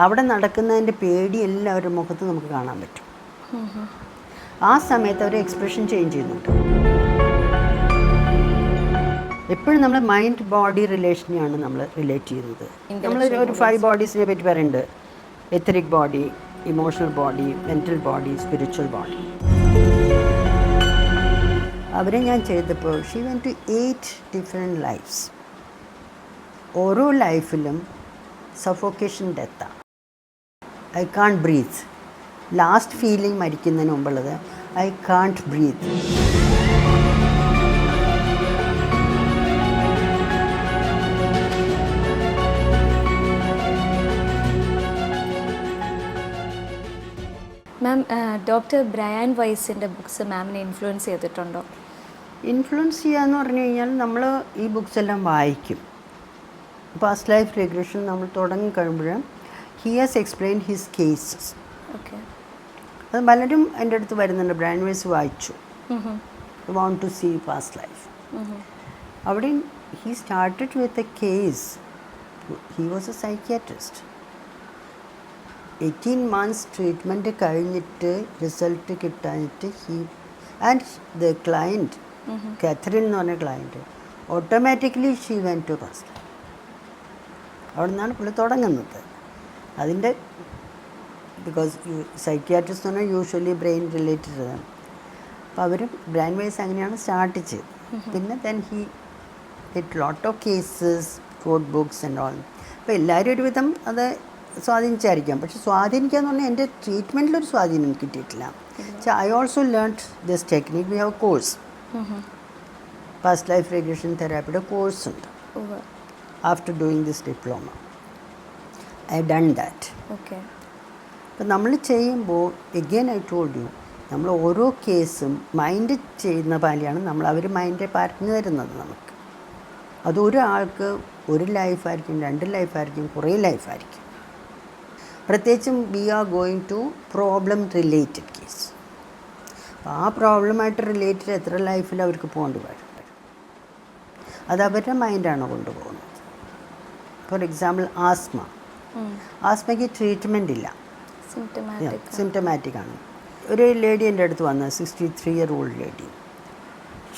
അവിടെ നടക്കുന്നതിൻ്റെ പേടി എല്ലാവരുടെ മുഖത്ത് നമുക്ക് കാണാൻ പറ്റും. ആ സമയത്ത് അവർ എക്സ്പ്രഷൻ ചേഞ്ച് ചെയ്യുന്നുണ്ട്. എപ്പോഴും നമ്മൾ മൈൻഡ് ബോഡി റിലേഷനെയാണ് നമ്മൾ റിലേറ്റ് ചെയ്യുന്നത്. നമ്മൾ ഒരു 5 ബോഡീസിനെ പറ്റി പറയുന്നുണ്ട്. Etheric body, emotional body, mental body, spiritual body. അവരെ ഞാൻ ചെയ്തപ്പോൾ she went to 8 different lifes. ഓരോ ലൈഫിലും സഫോക്കേഷൻ ഡെത്താണ്. I can't breathe. Last feeling മരിക്കുന്നതിന് മുമ്പുള്ളത് I can't breathe. Ma'am, doctor Brian വൈസിൻ്റെ ബുക്സ് മാമിനെ ഇൻഫ്ലുവൻസ് ചെയ്തിട്ടുണ്ടോ? ഇൻഫ്ലുവൻസ് ചെയ്യാന്ന് പറഞ്ഞു കഴിഞ്ഞാൽ നമ്മൾ ഈ ബുക്സ് എല്ലാം വായിക്കും. പാസ്റ്റ് ലൈഫ് റിഗ്രഷൻ നമ്മൾ തുടങ്ങി കഴിയുമ്പോൾ he has explain his cases. Okay. അത് പലരും എൻ്റെ അടുത്ത് വരുന്നുണ്ട്. ബ്രയാൻ വൈസ് വായിച്ചു, want to see past life. അവിടെ he started with a case. He was a psychiatrist. 18 months treatment കഴിഞ്ഞിട്ട് റിസൾട്ട് കിട്ടാനിട്ട് ആൻഡ് ദ ക്ലയൻറ്റ് കാത്തറിൻ എന്ന് പറഞ്ഞ client automatically she went to past life. അവിടെ നിന്നാണ് പുള്ളി തുടങ്ങുന്നത്. അതിൻ്റെ ബിക്കോസ് സൈക്യാട്രിസ്റ്റ് എന്ന് പറഞ്ഞാൽ യൂഷ്വലി ബ്രെയിൻ റിലേറ്റഡ് ആണ്. അപ്പോൾ അവർ ബ്രെയിൻ വൈസ് അങ്ങനെയാണ് സ്റ്റാർട്ട് ചെയ്തത്. പിന്നെ then he it lot of cases, code books and all. അപ്പോൾ എല്ലാവരും ഒരുവിധം അത് സ്വാധീനിച്ചായിരിക്കാം. പക്ഷെ സ്വാധീനിക്കുക എന്ന് പറഞ്ഞാൽ എൻ്റെ ട്രീറ്റ്മെൻറ്റിലൊരു സ്വാധീനം കിട്ടിയിട്ടില്ല. പക്ഷേ I also learned this technique. We have course, past life regression തെറാപ്പിയുടെ കോഴ്സ് ഉണ്ട്. After doing this diploma I done that. Okay. അപ്പം നമ്മൾ ചെയ്യുമ്പോൾ എഗെയിൻ ഐ ടോൾഡ് യു, നമ്മൾ ഓരോ കേസും മൈൻഡ് ചെയ്യുന്ന പോലെയാണ് അവർ മൈൻഡ് പറഞ്ഞു തരുന്നത് നമുക്ക്. അതൊരാൾക്ക് ഒരു ലൈഫായിരിക്കും, 2 ലൈഫായിരിക്കും, കുറേ ലൈഫായിരിക്കും. പ്രത്യേകിച്ചും we are going to problem related case. അപ്പോൾ ആ പ്രോബ്ലമായിട്ട് റിലേറ്റഡ് എത്ര ലൈഫിൽ അവർക്ക് പോകേണ്ടി വരും. അത് അവരുടെ മൈൻഡാണ് കൊണ്ടുപോകുന്നത്. ഫോർ എക്സാമ്പിൾ ആസ്മയ്ക്ക് ട്രീറ്റ്മെൻ്റ് ഇല്ല, സിംറ്റമാറ്റിക് ആണ്. ഒരു ലേഡി എൻ്റെ അടുത്ത് വന്നത് 63-year-old lady.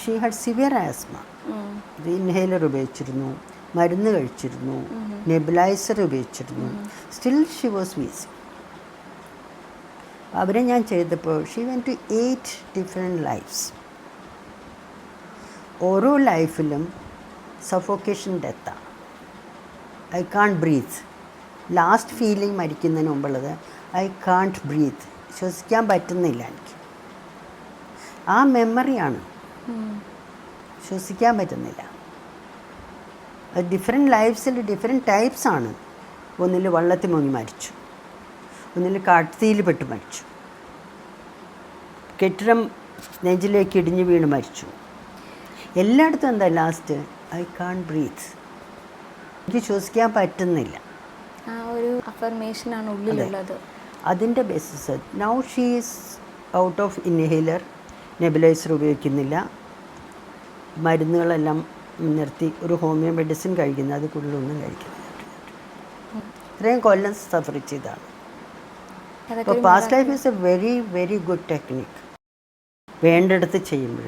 She had severe asthma. ഇത് ഇൻഹേലർ ഉപയോഗിച്ചിരുന്നു, മരുന്ന് കഴിച്ചിരുന്നു, നെബുലൈസർ ഉപയോഗിച്ചിരുന്നു. Still she was wheezing. അവരെ ഞാൻ ചെയ്തപ്പോൾ she went to 8 different lifes. ഓരോ ലൈഫിലും സഫോക്കേഷൻ ഡെത്താണ്. I can't breathe. Last feeling മരിക്കുന്നതിന് മുമ്പുള്ളത് ഐ കാൺട്ട് ബ്രീത്ത്. ശ്വസിക്കാൻ പറ്റുന്നില്ല എനിക്ക്. ആ മെമ്മറിയാണ്. ശ്വസിക്കാൻ പറ്റുന്നില്ല. ഡിഫറെൻറ്റ് ലൈഫ്സിൽ ഡിഫറെൻറ്റ് ടൈപ്സാണ്. ഒന്നിൽ വള്ളത്തിൽ മുങ്ങി മരിച്ചു, ഒന്നിൽ കാട്ടുതീയിൽ പെട്ട് മരിച്ചു, കെട്ടിടം നെഞ്ചിലേക്ക് ഇടിഞ്ഞ് വീണ് മരിച്ചു. എല്ലായിടത്തും എന്താ ലാസ്റ്റ് ഐ കാൺട്ട് ബ്രീത്ത്. എനിക്ക് ശ്വസിക്കാൻ പറ്റുന്നില്ല. ആ ഒരു അഫർമേഷനാണ് ഉള്ളിലുള്ളത്. അതിൻ്റെ basis now she is out of inhaler, nebuliser ഉപയോഗിക്കുന്നില്ല, മരുന്നുകളെല്ലാം നിർത്തി ഒരു ഹോമിയോ മെഡിസിൻ കഴിക്കുന്നത്. അത് കൂടുതലൊന്നും കഴിക്കുന്നില്ല. ഇത്രയും കൊല്ലം സഫർ ചെയ്താണ്. അപ്പോൾ past life is a very very good technique. വേണ്ടിടത്ത് ചെയ്യുമ്പോൾ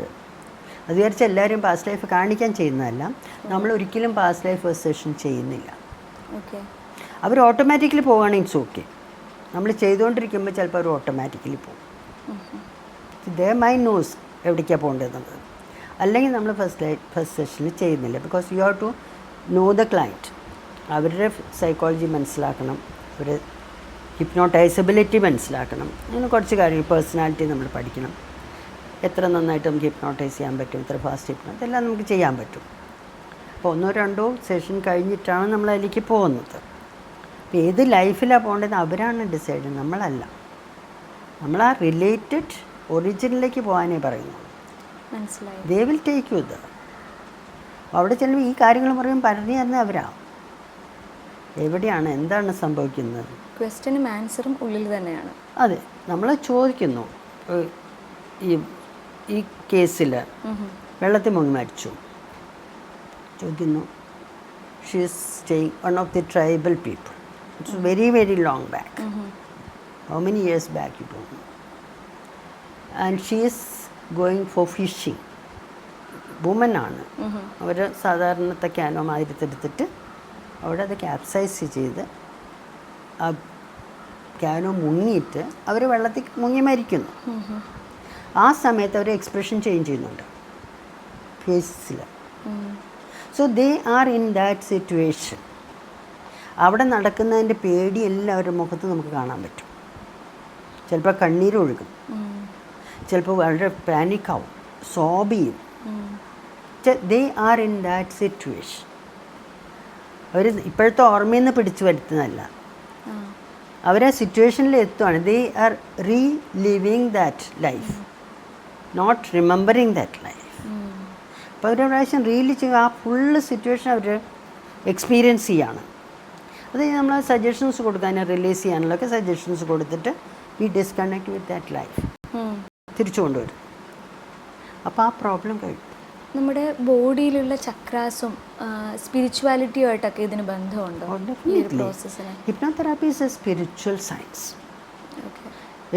അത് വിചാരിച്ച് എല്ലാവരും പാസ്റ്റ് ലൈഫ് കാണിക്കാൻ ചെയ്യുന്നതല്ല. നമ്മൾ ഒരിക്കലും പാസ്റ്റ് ലൈഫ് സെഷൻ ചെയ്യുന്നില്ല. അവർ ഓട്ടോമാറ്റിക്കലി പോവുകയാണെങ്കിൽ ഇറ്റ്സ് ഓക്കെ. നമ്മൾ ചെയ്തുകൊണ്ടിരിക്കുമ്പോൾ ചിലപ്പോൾ അവർ ഓട്ടോമാറ്റിക്കലി പോകും. ദേ മൈൻഡ് നോസ് എവിടേക്കാണ് പോകേണ്ടതെന്നുള്ളത്. അല്ലെങ്കിൽ നമ്മൾ ഫസ്റ്റ് സെഷനിൽ ചെയ്യുന്നില്ല. Because you have to know the client. അവരുടെ സൈക്കോളജി മനസ്സിലാക്കണം, അവരുടെ ഹിപ്നോട്ടൈസബിലിറ്റി മനസ്സിലാക്കണം. അങ്ങനെ കുറച്ച് കാര്യങ്ങൾ, പേഴ്സണാലിറ്റി നമ്മൾ പഠിക്കണം. എത്ര നന്നായിട്ട് നമുക്ക് ഹിപ്നോട്ടൈസ് ചെയ്യാൻ പറ്റും, എത്ര ഫാസ്റ്റ് ഇതെല്ലാം നമുക്ക് ചെയ്യാൻ പറ്റും. അപ്പോൾ 1-2 സെഷൻ കഴിഞ്ഞിട്ടാണ് നമ്മൾ അതിലേക്ക് പോകുന്നത്. അപ്പോൾ ഏത് ലൈഫിലാണ് പോകേണ്ടത് അവരാണ് ഡിസൈഡ് ചെയ്യുന്നത്, നമ്മളല്ല. നമ്മൾ ആ റിലേറ്റഡ് ഒറിജിനിലേക്ക് പോകാനേ പറയുന്നു. മനസ്സിലായി. They will take you the. അവിടെ ചെല്ലുമ്പോൾ ഈ കാര്യങ്ങൾ പറയും പറഞ്ഞു തരുന്നത് അവരാണ്. എവിടെയാണ് എന്താണ് സംഭവിക്കുന്നത്, ക്വസ്റ്റ്യനും ആൻസറും ഉള്ളിൽ തന്നെയാണ്. അതെ, നമ്മൾ ചോദിക്കുന്നു. ഈ കേസിൽ വെള്ളത്തിൽ മുങ്ങി മരിച്ചു ചോദിക്കുന്നു. She is staying one of the tribal people. It's very, very long back. How many years back, you don't know. And she is going for fishing. Woman ആണ് അവർ സാധാരണത്തെ ക്യാനോ മാതിരത്തെടുത്തിട്ട് അവിടെ അത് ക്യാപ്സൈസ് ചെയ്ത് ആ ക്യാനോ മുങ്ങിയിട്ട് അവർ വെള്ളത്തിൽ മുങ്ങി മരിക്കുന്നു. ആ സമയത്ത് അവർ എക്സ്പ്രഷൻ ചേഞ്ച് ചെയ്യുന്നുണ്ട് ഫേസിൽ. So they are in that situation. അവിടെ നടക്കുന്നതിൻ്റെ പേടി എല്ലാവരുടെ മുഖത്ത് നമുക്ക് കാണാൻ പറ്റും. ചിലപ്പോൾ കണ്ണീരൊഴുകും, ചിലപ്പോൾ വളരെ പാനിക്കാവും, സോബ് ചെയ്യും. They are in that situation. അവർ ഇപ്പോഴത്തെ ഓർമ്മയിൽ നിന്ന് പിടിച്ചു വരുത്തുന്നതല്ല, അവർ ആ സിറ്റുവേഷനിൽ എത്തുകയാണ്. They are reliving that life, not remembering that life. അപ്പോൾ ഒരു പ്രാവശ്യം റീല് ചെയ്യുക, ആ ഫുള്ള് സിറ്റുവേഷൻ അവർ എക്സ്പീരിയൻസ് ചെയ്യാണ്. അത് നമ്മൾ സജഷൻസ് കൊടുക്കാൻ, റിലീസ് ചെയ്യാനുള്ളതൊക്കെ സജഷൻസ് കൊടുത്തിട്ട് we disconnect with that life, തിരിച്ചു കൊണ്ടുവരും. അപ്പോൾ ആ പ്രോബ്ലം കഴിയും. നമ്മുടെ ബോഡിയിലുള്ള ചക്രാസും സ്പിരിച്വാലിറ്റിയുമായിട്ടൊക്കെ ഇതിന് ബന്ധമുണ്ടോ? Hypnotherapy is A spiritual science.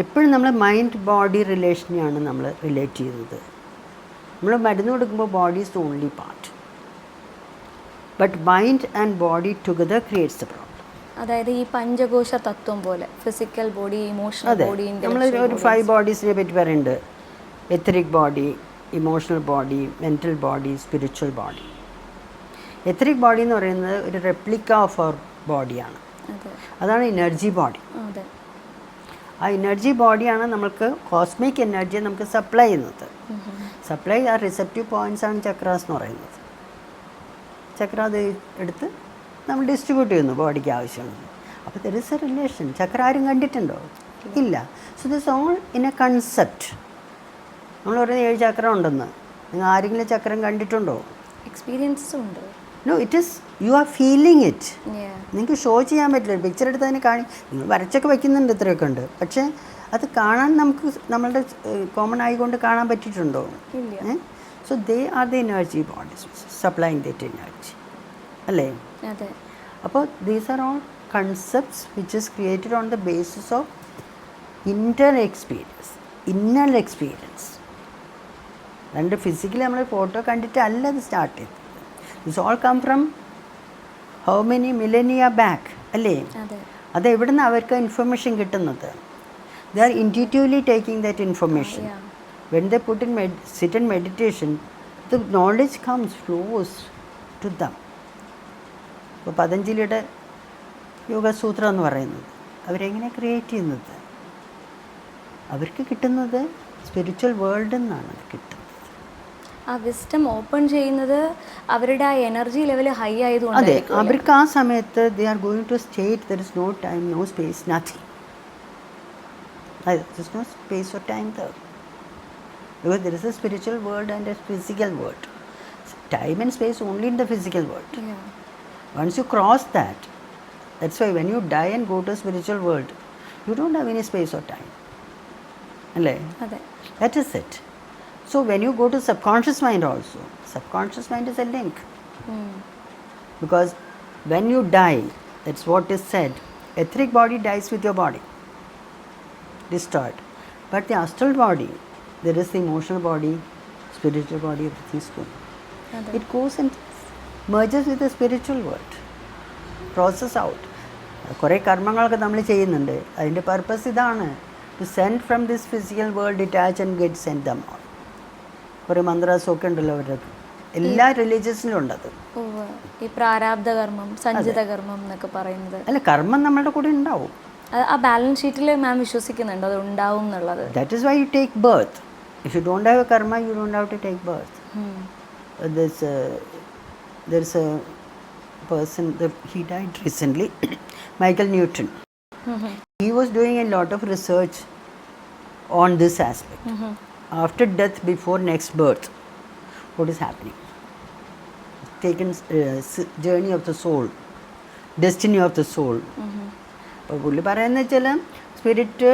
എപ്പോഴും നമ്മൾ മൈൻഡ് ബോഡി റിലേഷനെയാണ് നമ്മൾ റിലേറ്റ് ചെയ്യുന്നത്. നമ്മൾ മരുന്ന് കൊടുക്കുമ്പോൾ body is the only part, but mind and body together creates the problem. അതായത് ഈ പഞ്ചകോശ തത്വം പോലെ ഫിസിക്കൽ ബോഡി, ഇമോഷണൽ ബോഡി. നമ്മൾ ഒരു 5 ബോഡീസിനെ പറ്റി പറയുന്നുണ്ട്. Etheric body, emotional body, mental body, spiritual body. Etheric body എന്ന് പറയുന്നത് ഒരു റെപ്ലിക്ക ഓഫ് അവർ ബോഡിയാണ്. അതാണ് എനർജി ബോഡി. ആ എനർജി ബോഡിയാണ് നമുക്ക് കോസ്മിക് എനർജിയെ നമുക്ക് സപ്ലൈ ചെയ്യുന്നത്. സപ്ലൈ ആ റിസെപ്റ്റീവ് പോയിൻറ്റ്സ് ആണ് ചക്രാസ് എന്ന് പറയുന്നത്. ചക്ര അത് എടുത്ത് നമ്മൾ ഡിസ്ട്രിബ്യൂട്ട് ചെയ്യുന്നു ബോഡിക്ക് ആവശ്യമുള്ളത്. അപ്പോൾ ദർ ഇസ് എ റിലേഷൻ. ചക്ര ആരും കണ്ടിട്ടുണ്ടോ? ഇല്ല. So this all in A concept. നമ്മൾ പറയുന്നത് 7 ചക്രം ഉണ്ടെന്ന്. നിങ്ങൾ ആരെങ്കിലും ചക്രം കണ്ടിട്ടുണ്ടോ? എക്സ്പീരിയൻസും ഉണ്ട്. No, it is you are feeling it. നിങ്ങൾക്ക് ഷോ ചെയ്യാൻ പറ്റില്ല. പിക്ചർ എടുത്ത് അതിനെ നിങ്ങൾ വരച്ചൊക്കെ വയ്ക്കുന്നുണ്ട്, ഇത്രയൊക്കെ ഉണ്ട്. പക്ഷേ അത് കാണാൻ നമുക്ക് നമ്മളുടെ കോമൺ ആയിക്കൊണ്ട് കാണാൻ പറ്റിയിട്ടുണ്ടോ? So they are the energy bodies supplying that energy, അല്ലേ? അപ്പോൾ these are all concepts which is created on the basis of inner experience. രണ്ട് ഫിസിക്കലി നമ്മൾ ഫോട്ടോ കണ്ടിട്ടല്ല അത് സ്റ്റാർട്ട് ചെയ്തത്. This all come from how many millennia back, അല്ലേ? അത് എവിടെ നിന്ന് അവർക്ക് ഇൻഫർമേഷൻ കിട്ടുന്നത്? They are intuitively taking that information. When they put in sit in meditation, the knowledge comes, flows to them. ഇപ്പോൾ പതഞ്ജലിയുടെ യോഗസൂത്രം എന്ന് പറയുന്നത് അവരെങ്ങനെ ക്രിയേറ്റ് ചെയ്യുന്നത്? അവർക്ക് കിട്ടുന്നത് സ്പിരിച്വൽ വേൾഡിൽ നിന്നാണ് അത് കിട്ടുന്നത്. ആ വിസ്റ്റം ഓപ്പൺ ചെയ്യുന്നത് അവരുടെ ആ എനർജി ലെവൽ ഹൈ ആയതുകൊണ്ട്. അതെ, അവർക്ക് ആ സമയത്ത് they are going to state there is no time, no space, nothing. There is no space or time there, because there is a spiritual world and a physical world. Time and space only in the physical world. Once you cross that, that's why when you die and go to a spiritual world, you don't have any space or time. That is it. So when you go to subconscious mind also, subconscious mind is a link. Because when you die, that's what is said, etheric body dies with your body, destroyed. But the astral body, there is the emotional body, spiritual body, everything is good. It goes and merges with the spiritual world, process out. കുറേ കർമ്മങ്ങളൊക്കെ നമ്മൾ ചെയ്യുന്നുണ്ട്. അതിൻ്റെ purpose ഇതാണ്, to send from this physical world, detach and get send them all. കുറേ മന്ത്രാസമൊക്കെ ഉണ്ടല്ലോ അവരുടെ, എല്ലാ റിലീജിയസിലും ഉണ്ടത്. ഈ പ്രാരാബ്ധ കർമ്മം, സഞ്ചിത കർമ്മം എന്നൊക്കെ പറയുന്നത്. അല്ല, കർമ്മം നമ്മളുടെ കൂടെ ഉണ്ടാവും. ആ ബാലൻസ് ഷീറ്റിൽ മാം വിശ്വസിക്കുന്നുണ്ട് അത് ഉണ്ടാവും എന്നുള്ളത്. That is why you take birth. If you don't have a karma, you don't have to take birth. There's a person, he died recently, Michael Newton. He was doing a lot of research on this aspect. After death, before next birth, what is happening? Taken journey of the soul, destiny of the soul. അപ്പോൾ പുള്ളി പറയുന്നത് വെച്ചാൽ spirit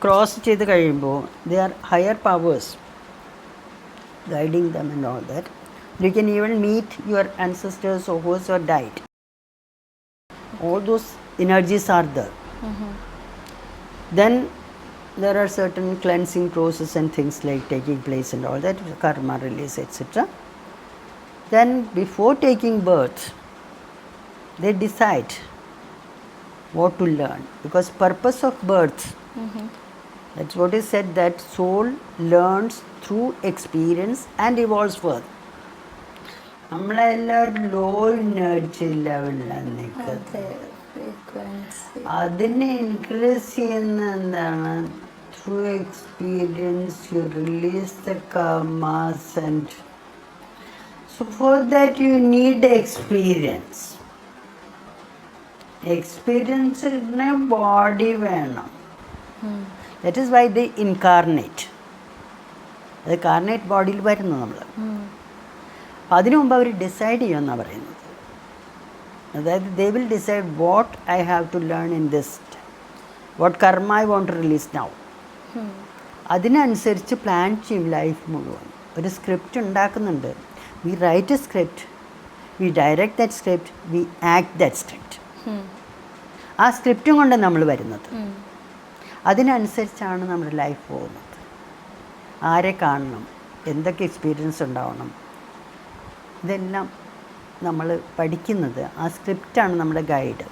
cross ചെയ്ത് കഴിയുമ്പോൾ they are higher powers guiding them and all that. You can even meet your ancestors or who are died. All those energies are there. Then there are certain cleansing process and things like taking place and all that, karma release, etc. Then before taking birth, they decide what to learn, because purpose of birth, that's what is said, that soul learns through experience and evolves further. നമ്മളെല്ലാവരും low energy ലെവലിലാണ് നിൽക്കുന്നത്. അതിനെ increase ചെയ്യുന്ന എന്താണ്? Through experience you release the karmas, and so for that you need experience. എക്സ്പീരിയൻസിന് body വേണം. That is why the incarnate. അത് carnate ബോഡിയിൽ വരുന്നു നമ്മൾ. അപ്പം അതിനു മുമ്പ് അവർ ഡിസൈഡ് ചെയ്യുമെന്നാണ് പറയുന്നത്. അതായത് they will decide what I have to learn in this, what karma I want to release now. അതിനനുസരിച്ച് പ്ലാൻ ചെയ്യും ലൈഫ് മുഴുവൻ. ഒരു സ്ക്രിപ്റ്റ് ഉണ്ടാക്കുന്നുണ്ട്. We write a script, we direct that script, we act that script. ആ സ്ക്രിപ്റ്റും കൊണ്ട് നമ്മൾ വരുന്നത്. അതിനനുസരിച്ചാണ് നമ്മുടെ ലൈഫ് പോകുന്നത്. ആരെ കാണണം, എന്തൊക്കെ എക്സ്പീരിയൻസ് ഉണ്ടാവണം, ഇതെല്ലാം നമ്മൾ പഠിക്കുന്നത് ആ സ്ക്രിപ്റ്റാണ് നമ്മുടെ ഗൈഡ്.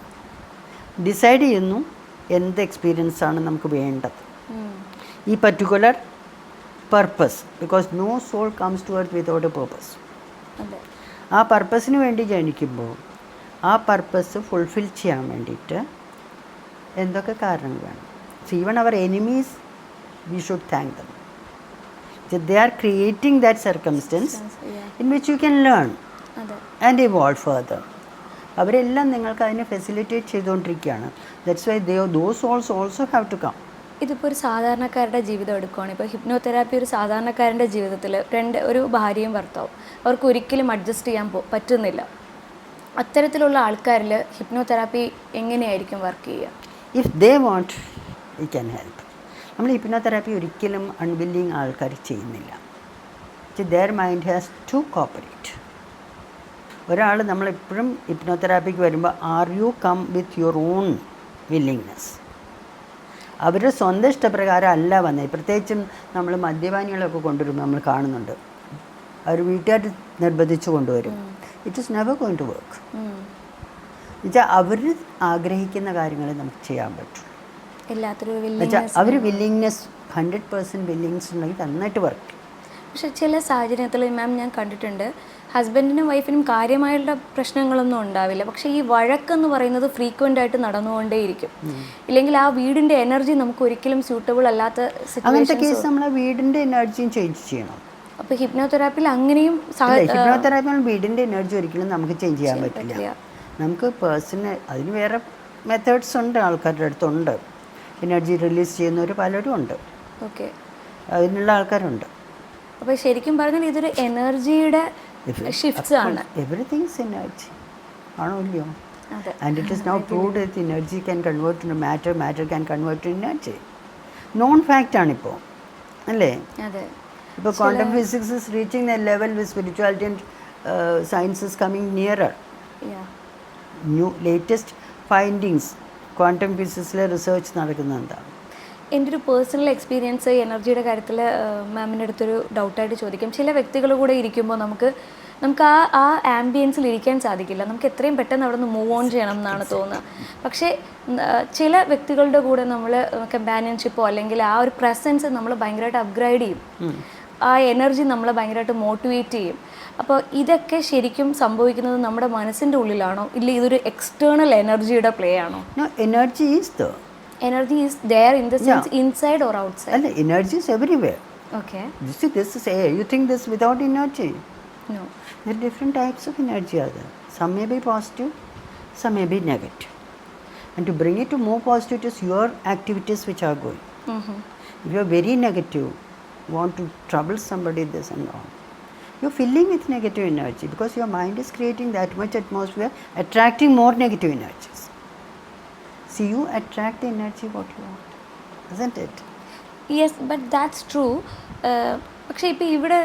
ഡിസൈഡ് ചെയ്യുന്നു എന്ത് എക്സ്പീരിയൻസാണ് നമുക്ക് വേണ്ടത്, ഈ particular purpose. Because no soul comes to earth without a purpose. ആ പർപ്പസിന് വേണ്ടി ജനിക്കുമ്പോൾ ആ പർപ്പസ് ഫുൾഫിൽ ചെയ്യാൻ വേണ്ടിയിട്ട് എന്തൊക്കെ കാരണങ്ങൾ വേണം. സോ ഈവൻ അവർ enemies, we should thank them. They are creating that circumstance in which you can learn and evolve further. അവരെല്ലാം നിങ്ങൾക്ക് അതിനെ ഫെസിലിറ്റേറ്റ് ചെയ്തുകൊണ്ടിരിക്കുകയാണ്. That's why those souls also have to come. ഇതിപ്പോൾ ഒരു സാധാരണക്കാരുടെ ജീവിതം എടുക്കുകയാണ്. ഇപ്പോൾ ഹിപ്നോതെറാപ്പി ഒരു സാധാരണക്കാരൻ്റെ ജീവിതത്തിൽ ഒരു ഭാര്യയും ഭർത്താവും അവർക്ക് ഒരിക്കലും അഡ്ജസ്റ്റ് ചെയ്യാൻ പറ്റുന്നില്ല. അത്തരത്തിലുള്ള ആൾക്കാരിൽ ഹിപ്നോതെറാപ്പി എങ്ങനെയായിരിക്കും വർക്ക് ചെയ്യുക? If they want, we can help. നമ്മൾ ഹിപ്നോതെറാപ്പി ഒരിക്കലും അൺവില്ലിങ് ആൾക്കാർ ചെയ്യുന്നില്ല. Their mind has to cooperate. ഒരാൾ നമ്മളെപ്പോഴും ഹിപ്നോതെറാപ്പിക്ക് വരുമ്പോൾ are you come with your own willingness. അവരുടെ സ്വന്തം ഇഷ്ടപ്രകാരം അല്ല വന്നത്. പ്രത്യേകിച്ചും നമ്മൾ മദ്യപാനികളൊക്കെ കൊണ്ടുവരുമ്പോൾ നമ്മൾ കാണുന്നുണ്ട്, അവർ വീട്ടുകാർ നിർബന്ധിച്ച് കൊണ്ടുവരും. It is never going to work. എന്നുവെച്ചാൽ അവർ ആഗ്രഹിക്കുന്ന കാര്യങ്ങളെ നമുക്ക് ചെയ്യാൻ പറ്റും. അവർ വില്ലിങ്നെസ് 100% വില്ലിങ്സ് ഉണ്ടെങ്കിൽ നന്നായിട്ട് വർക്ക്. പക്ഷെ ചില സാഹചര്യത്തിൽ മാം ഞാൻ കണ്ടിട്ടുണ്ട്, ഹസ്ബൻഡിനും വൈഫിനും കാര്യമായുള്ള പ്രശ്നങ്ങളൊന്നും ഉണ്ടാവില്ല, പക്ഷേ ഈ വഴക്കെന്ന് പറയുന്നത് ഫ്രീക്വൻ്റ് ആയിട്ട് നടന്നുകൊണ്ടേയിരിക്കും. ഇല്ലെങ്കിൽ ആ വീടിൻ്റെ എനർജി നമുക്ക് ഒരിക്കലും സ്യൂട്ടബിൾ അല്ലാത്ത അങ്ങനത്തെ കേസ് നമ്മൾ വീടിൻ്റെ എനർജിയും ചേഞ്ച് ചെയ്യണം. അപ്പോൾ ഹിപ്നോതെറാപ്പിയിൽ അങ്ങനെയും ഹിപ്നോതെറാപ്പിയിൽ വീടിൻ്റെ എനർജി ഒരിക്കലും നമുക്ക് ചേഞ്ച് ചെയ്യാൻ പറ്റില്ല. നമുക്ക് പേഴ്സണൽ അതിന് വേറെ മെത്തേഡ്സ് ഉണ്ട്, ആൾക്കാരുടെ അടുത്തുണ്ട്. എനർജി റിലീസ് ചെയ്യുന്നവർ പലരും ഉണ്ട്. ഓക്കെ, അതിനുള്ള ആൾക്കാരുണ്ട്. അപ്പോൾ ശരിക്കും പറഞ്ഞാൽ ഇതൊരു എനർജിയുടെ ഷിഫ്റ്റ്സ് ആണ്. എവറിത്തിങ് ഈസ് എനർജി ആണോ ഇല്ലയോ? And it is now proved that energy can convert to matter, matter can convert to energy. Known fact ആണിപ്പോൾ, അല്ലേ? അതെ. ഇപ്പോൾ quantum physics is reaching the level with spirituality and science is coming nearer. New latest findings quantum ഫിസിക്സിലെ research നടക്കുന്നത് എന്താണ്? എൻ്റെ ഒരു personal experience എനർജിയുടെ കാര്യത്തിൽ മാമിൻ്റെ അടുത്തൊരു ഡൗട്ടായിട്ട് ചോദിക്കാം. ചില വ്യക്തികൾ കൂടെ ഇരിക്കുമ്പോൾ നമുക്ക് ആ ആംബിയൻസിൽ ഇരിക്കാൻ സാധിക്കില്ല. നമുക്ക് എത്രയും പെട്ടെന്ന് അവിടെ നിന്ന് മൂവ് ഓൺ ചെയ്യണം എന്നാണ് തോന്നുന്നത്. പക്ഷേ ചില വ്യക്തികളുടെ കൂടെ നമ്മൾ കമ്പാനിയൻഷിപ്പോ അല്ലെങ്കിൽ ആ ഒരു പ്രസൻസ് നമ്മൾ ഭയങ്കരമായിട്ട് അപ്ഗ്രേഡ് ചെയ്യും. ആ എനർജി നമ്മളെ ഭയങ്കരമായിട്ട് മോട്ടിവേറ്റ് ചെയ്യും. അപ്പോൾ ഇതൊക്കെ ശരിക്കും സംഭവിക്കുന്നത് നമ്മുടെ മനസ്സിൻ്റെ ഉള്ളിലാണോ, ഇല്ല ഇതൊരു എക്സ്റ്റേണൽ എനർജിയുടെ പ്ലേ ആണോ? Energy is there. Energy is there in the sense inside or outside? All energy is everywhere. Okay. You see, this is air. You think this without energy? No. There are different types of energy are there. Some may be positive, some may be negative. And to bring it to more positive, it is your activities which are going. If you are very negative, want to trouble somebody, this and all, you are filling with negative energy because your mind is creating that much atmosphere, attracting more negative energies. See, you attract the energy what you want, isn't it? Yes, but that's true. പക്ഷേ ഇപ്പം ഇവിടെ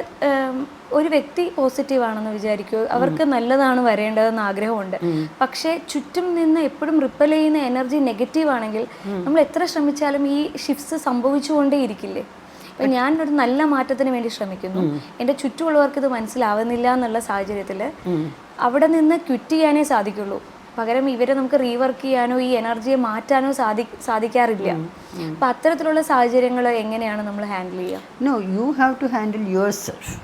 ഒരു വ്യക്തി positive ആണെന്ന് വിചാരിക്കൂ, അവർക്ക് നല്ലതാണ് വരേണ്ടതെന്ന് ആഗ്രഹമുണ്ട്. പക്ഷേ ചുറ്റും നിന്ന് എപ്പോഴും റിപ്പൽ ചെയ്യുന്ന എനർജി നെഗറ്റീവ് ആണെങ്കിൽ നമ്മൾ എത്ര ശ്രമിച്ചാലും ഈ ഷിഫ്റ്റ്സ് സംഭവിച്ചുകൊണ്ടേ ഇരിക്കില്ലേ? ഇപ്പം ഞാൻ ഒരു നല്ല മാറ്റത്തിന് വേണ്ടി ശ്രമിക്കുന്നു, എൻ്റെ ചുറ്റുമുള്ളവർക്ക് ഇത് മനസ്സിലാവുന്നില്ല എന്നുള്ള സാഹചര്യത്തിൽ അവിടെ നിന്ന് ക്വിറ്റ് ചെയ്യാനേ സാധിക്കുള്ളൂ. പകരം ഇവരെ നമുക്ക് റീവർക്ക് ചെയ്യാനോ ഈ എനർജിയെ മാറ്റാനോ സാധിക്കാറില്ല. അപ്പം അത്തരത്തിലുള്ള സാഹചര്യങ്ങൾ എങ്ങനെയാണ് നമ്മൾ ഹാൻഡിൽ ചെയ്യുക? No, you have to handle your self.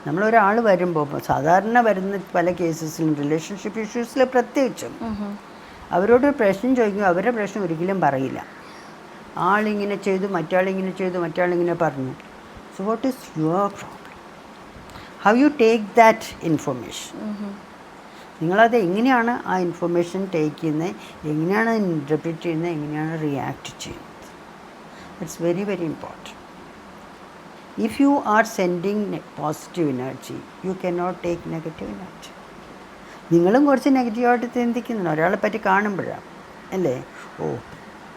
നമ്മളൊരാൾ വരുമ്പോൾ സാധാരണ വരുന്ന പല കേസസിലും റിലേഷൻഷിപ്പ് ഇഷ്യൂസിൽ പ്രത്യേകിച്ചും അവരോട് പ്രശ്നം ചോദിക്കുമ്പോൾ അവരുടെ പ്രശ്നം ഒരിക്കലും പറയില്ല. ആളിങ്ങനെ ചെയ്തു, മറ്റാളിങ്ങനെ ചെയ്തു, മറ്റാളിങ്ങനെ പറഞ്ഞു. So what is your problem? How you take that information? നിങ്ങളത് എങ്ങനെയാണ് ആ ഇൻഫർമേഷൻ ടേക്ക് ചെയ്യുന്നത്, എങ്ങനെയാണ് ഇൻ്റർപ്രിറ്റ് ചെയ്യുന്നത്, എങ്ങനെയാണ് റിയാക്ട് ചെയ്യുന്നത്? It's very very important. If you are sending positive energy, you cannot take negative energy. നിങ്ങളും കുറച്ച് നെഗറ്റീവായിട്ട് ചിന്തിക്കുന്നുണ്ട് ഒരാളെ പറ്റി കാണുമ്പോഴാണ് അല്ലേ?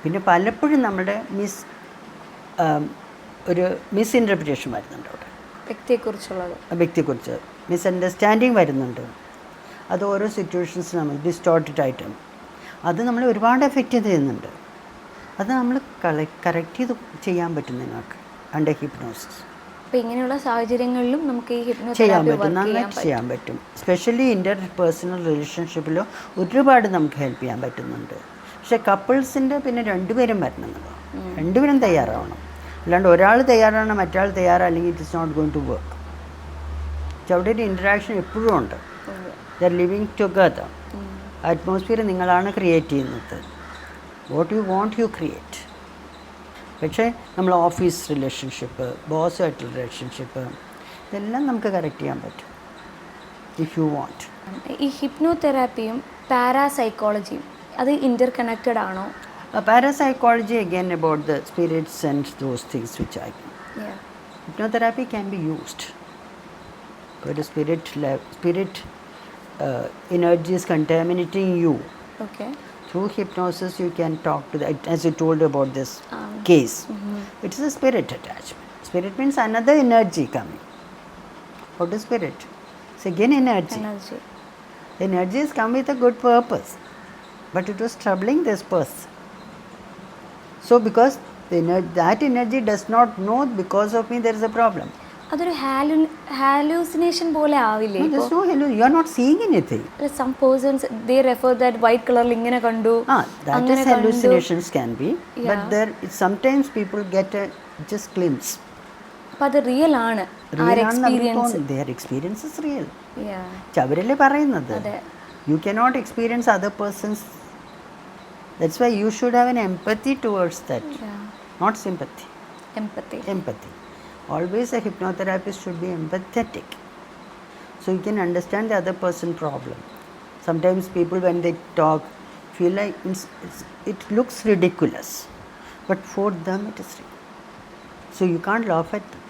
പിന്നെ പലപ്പോഴും നമ്മുടെ ഒരു മിസ്ഇൻ്റർപ്രിറ്റേഷൻ വരുന്നുണ്ട് അവിടെ, വ്യക്തിയെക്കുറിച്ച് മിസ്അണ്ടർസ്റ്റാൻഡിങ് വരുന്നുണ്ട്. അത് ഓരോ സിറ്റുവേഷൻസ് നമ്മൾ ഡിസ്റ്റോർട്ടഡ് ആയിട്ട് അത് നമ്മൾ ഒരുപാട് എഫക്റ്റ് ചെയ്യുന്നുണ്ട്. അത് നമ്മൾ കറക്റ്റ് ചെയ്ത് ചെയ്യാൻ പറ്റും നിങ്ങൾക്ക് അണ്ടർ ഹിപ്നോസിസ്. അപ്പോൾ ഇങ്ങനെയുള്ള സാഹചര്യങ്ങളിലും നമുക്ക് ഈ ചെയ്യാൻ പറ്റും, നന്നായിട്ട് ചെയ്യാൻ പറ്റും. സ്പെഷ്യലി ഇൻ്റർ പേഴ്സണൽ റിലേഷൻഷിപ്പിൽ ഒരുപാട് നമുക്ക് ഹെൽപ്പ് ചെയ്യാൻ പറ്റുന്നുണ്ട്. പക്ഷേ കപ്പിൾസിൻ്റെ പിന്നെ രണ്ടുപേരും വരണമെന്നുള്ളൂ, രണ്ടുപേരും തയ്യാറാവണം. അല്ലാണ്ട് ഒരാൾ തയ്യാറാണ് മറ്റാൾ തയ്യാറല്ലെങ്കിൽ it is not going to work. അവിടെ ഒരു ഇൻറ്ററാക്ഷൻ എപ്പോഴും ഉണ്ട്. They are living together. Atmosphere നിങ്ങളാണ് ക്രിയേറ്റ് ചെയ്യുന്നത്. What you want you create. പക്ഷേ നമ്മൾ ഓഫീസ് റിലേഷൻഷിപ്പ്, ബോസുമായിട്ടുള്ള റിലേഷൻഷിപ്പ്, ഇതെല്ലാം നമുക്ക് കറക്റ്റ് ചെയ്യാൻ പറ്റും ഇഫ് യു വാണ്ട്. ഈ ഹിപ്നോതെറാപ്പിയും പാരാസൈക്കോളജിയും അത് ഇൻ്റർ കണക്റ്റഡ് ആണോ? Parapsychology again about the spirits and those things which I can. Yeah. Hypnotherapy can be used. But the spirit energy is contaminating you. Okay. Through hypnosis you can talk to the, as you told about this case. It is a spirit attachment. Spirit means another energy coming. What is spirit? It's again energy. Energy has come with a good purpose. But it was troubling this person. So because that energy does not know because of me there is a problem. അതൊരു hallucination പോലെ ആവില്ലേ? No, there's no hallucination. You are not seeing anything. Some persons they refer that white color ഇങ്ങനെ കണ്ടു. That is hallucinations can be. Yeah. But there sometimes people get a just glimpse. അപ്പോൾ അത് real ആണ്. Their experience is real. Yeah. അവരല്ലേ പറയുന്നത്. You cannot experience other person's. That's why you should have an empathy towards that. Yeah. Not sympathy. Empathy. Always a hypnotherapist should be empathetic. So you can understand the other person's problem. Sometimes people when they talk feel like it looks ridiculous. But for them it is real. So you can't laugh at them.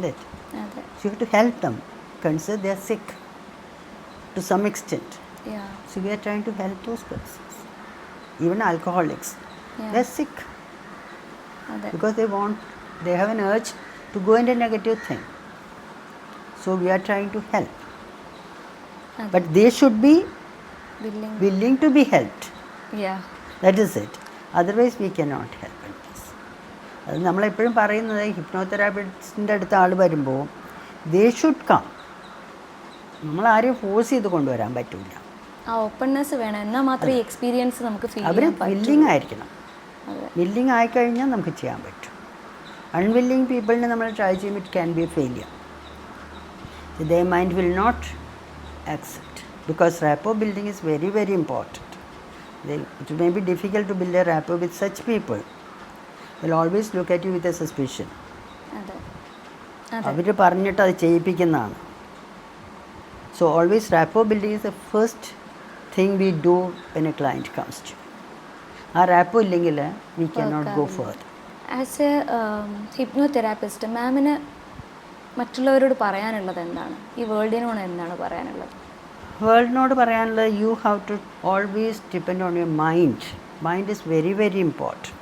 Right? Okay. So you have to help them. Consider they are sick to some extent. Yeah. So we are trying to help those persons. Even alcoholics, they are sick because they have an urge to go into a negative thing. So we are trying to help. But they should be willing to be helped. Yeah. That is it. Otherwise we cannot help in this. അത് നമ്മളെപ്പോഴും പറയുന്നത് ഹിപ്നോതെറാപ്പിസ്റ്റിൻ്റെ അടുത്ത ആൾ വരുമ്പോൾ they should come. നമ്മൾ ആരെയും force ചെയ്ത് കൊണ്ടുവരാൻ പറ്റില്ല. ആ ഓപ്പൺനെസ് വേണം, എന്നാൽ മാത്രമേ എക്സ്പീരിയൻസ് നമുക്ക് ഫീൽ അവർ വില്ലിങ് ആയിരിക്കണം. വില്ലിങ് ആയിക്കഴിഞ്ഞാൽ നമുക്ക് ചെയ്യാൻ പറ്റും. അൺവില്ലിങ് പീപ്പിളിനെ നമ്മൾ ട്രൈ ചെയ്യുമ്പോൾ it can be A failure. their mind will not accept because rapport building is very very important. It may be difficult to build a rapport with such people. They'll always look at you with a suspicion. അവർ പറഞ്ഞിട്ട് അത് ചെയ്യിപ്പിക്കുന്നതാണ്. So always rapport building is the first thing we do when a client comes to you. ആ rapport ഇല്ലെങ്കിൽ we cannot go further. As a hypnotherapist, മാമിന് മറ്റുള്ളവരോട് പറയാനുള്ളത് എന്താണ്? ഈ വേൾഡിനോട് എന്താണ് പറയാനുള്ളത്? വേൾഡിനോട് പറയാനുള്ളത് you have to always depend on your mind. Mind is very very important.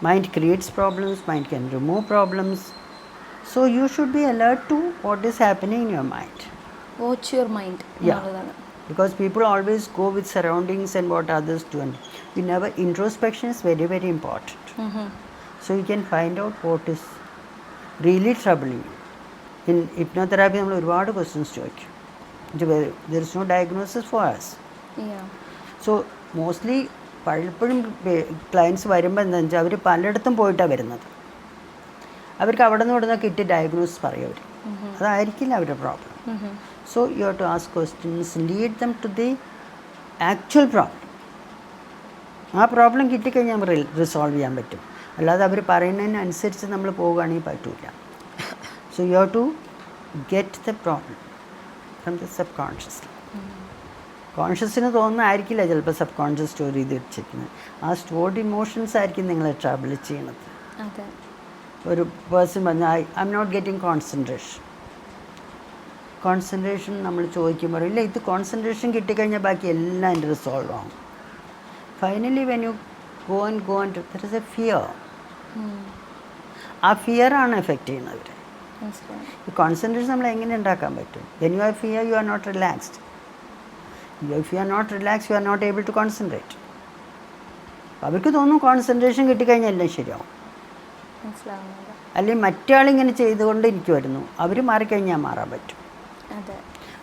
Mind creates problems, mind can remove problems. So you should be alert to what is happening in your mind. Watch your mind എന്നുള്ളതാണ്. Because people always go with surroundings and what others do. And you never, introspection is very, very important. So you can find out what is really troubling you. In hypnotherapy, നമ്മൾ ഒരുപാട് questions ചോദിക്കും. There is no diagnosis for us. Yeah. So mostly പലപ്പോഴും clients വരുമ്പോൾ എന്താണെന്ന് വെച്ചാൽ അവർ പലയിടത്തും പോയിട്ടാണ് വരുന്നത്. അവർക്ക് അവിടെ നിന്ന് ഇവിടുന്ന് കിട്ടി ഡയഗ്നോസിസ് പറയും അവർ. അതായിരിക്കില്ല അവരുടെ problem. So you have to ask questions, lead them to the actual problem. ആ പ്രോബ്ലം കിട്ടിക്കഴിഞ്ഞാൽ നമ്മൾ റിസോൾവ് ചെയ്യാൻ പറ്റും. അല്ലാതെ അവർ പറയുന്നതിനനുസരിച്ച് നമ്മൾ പോവുകയാണെങ്കിൽ പറ്റില്ല. So you have to get the problem from the subconscious. കോൺഷ്യസിന് തോന്നുന്നതായിരിക്കില്ല ചിലപ്പോൾ സബ് കോൺഷ്യസ് സ്റ്റോർ ചെയ്ത് വെച്ചിരിക്കുന്നത്. ആ സ്റ്റോർഡ് ഇമോഷൻസ് ആയിരിക്കും നിങ്ങളെ ട്രബിൾ ചെയ്യണത്. ഒരു പേഴ്സൺ പറഞ്ഞാൽ I am not getting concentration നമ്മൾ ചോദിക്കുമ്പോൾ ഇല്ല, ഇത് കോൺസെൻട്രേഷൻ കിട്ടിക്കഴിഞ്ഞാൽ ബാക്കി എല്ലാം എൻ്റെ റിസോൾവ് ആവും. Finally when you go and there is A fear. ആ ഫിയറാണ് എഫക്റ്റ് ചെയ്യുന്നത്. ഈ കോൺസെൻട്രേഷൻ നമ്മൾ എങ്ങനെ ഉണ്ടാക്കാൻ പറ്റും? When you are fear you are not relaxed. If you are not relaxed, you are not able to concentrate. അവർക്ക് തോന്നും കോൺസെൻട്രേഷൻ കിട്ടിക്കഴിഞ്ഞാൽ എല്ലാം ശരിയാവും. അല്ലെങ്കിൽ മറ്റാളിങ്ങനെ ചെയ്തുകൊണ്ട് എനിക്ക് വരുന്നു, അവർ മാറിക്കഴിഞ്ഞാൽ മാറാൻ പറ്റും.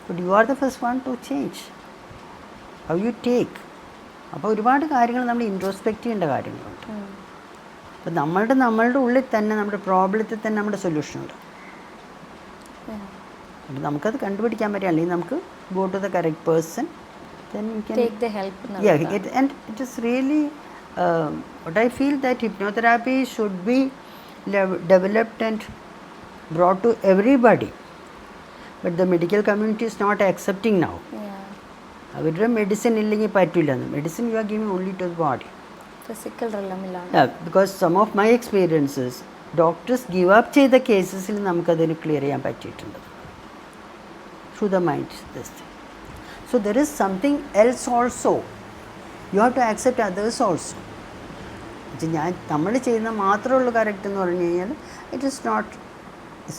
But you are the first one two change how you take. അപ്പോൾ ഒരുപാട് കാര്യങ്ങൾ നമ്മൾ ഇൻട്രോസ്പെക്റ്റ് ചെയ്യേണ്ട കാര്യങ്ങളുണ്ട്. അപ്പം നമ്മളുടെ ഉള്ളിൽ തന്നെ നമ്മുടെ പ്രോബ്ലത്തിൽ തന്നെ നമ്മുടെ സൊല്യൂഷൻ ഉണ്ട്. അപ്പം നമുക്കത് കണ്ടുപിടിക്കാൻ പറ്റും. അല്ലെങ്കിൽ നമുക്ക് go to the correct person, then you can take the help. And it is really what I feel that hypnotherapy should be developed and brought to everybody, but the medical community is not accepting now. അവരുടെ medicine ഇല്ലെങ്കിൽ പറ്റില്ല. Medicine you are giving only to the body, physical റിലമിലാണ്. Because some of my experiences doctors give up ചെയ്ത കേസസിൽ നമുക്കതിന് clear ചെയ്യാൻ പറ്റിയിട്ടുണ്ട്. Through the mind, this thing. So there is something else also. You have to accept others also. നമ്മൾ ചെയ്യുന്ന മാത്രമുള്ള correct എന്ന് പറഞ്ഞു കഴിഞ്ഞാൽ it is not.